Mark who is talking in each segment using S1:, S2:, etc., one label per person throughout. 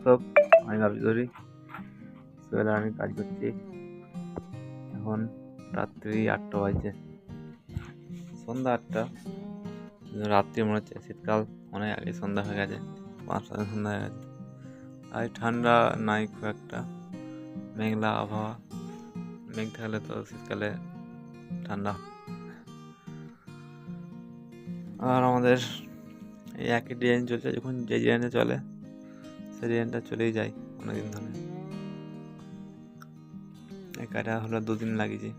S1: সব, আমি ভাবি ধরি সোহেল আর আমি কাজ করছি। এখন রাত্রি 8টা বাজছে, সন্ধ্যা 8টা। রাত্রি মনে হচ্ছে শীতকাল অনেক আগে সন্ধ্যা হয়ে গেছে, 5টা সন্ধ্যা হয়ে গেছে। আর ঠান্ডা নাই খুব একটা, মেঘলা আবহাওয়া। মেঘ থাকলে তো শীতকালে ঠান্ডা। আর আমাদের এই একই ডিজাইন চলছে, যখন যে ডিজাইনে চলে সেই ডিজাইনটা চলেই যায় অনেকদিন ধরে। এই কাটা হলো 2 দিন লাগিয়েছি।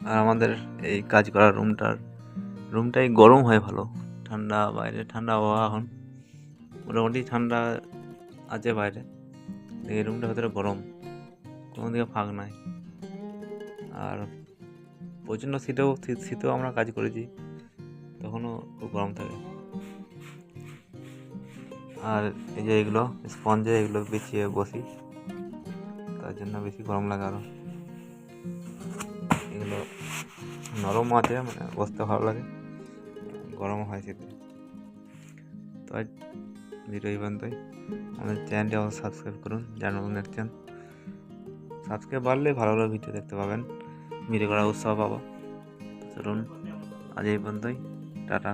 S1: আর আমাদের এই কাজ করার রুমটাই গরম হয় ভালো, ঠান্ডা বাইরে ঠান্ডা আবহাওয়া। এখন মোটামুটি ঠান্ডা আছে বাইরে, এই রুমটার ভেতরে গরম, কোনো দিকে ফাঁক নাই। আর প্রচণ্ড শীতেও আমরা কাজ করেছি, তখনও খুব গরম থাকে। আর এই যে এগুলো স্পঞ্জে এগুলো বিছিয়ে বসি, তার জন্য বেশি গরম লাগে। আরও এগুলো নরম আছে, মানে বসতে ভালো লাগে, গরমও হয় শীতে। তো আজ ভিডিও এই পর্যন্তই। আমাদের চ্যানেলটি অবশ্যই সাবস্ক্রাইব করুন যারা নতুন দেখছেন। সাবস্ক্রাইব বাড়লে ভালো ভালো ভিডিও দেখতে পাবেন, ভিডিও করার উৎসাহ পাবো। চলুন আজ এই পর্যন্তই, টাটা।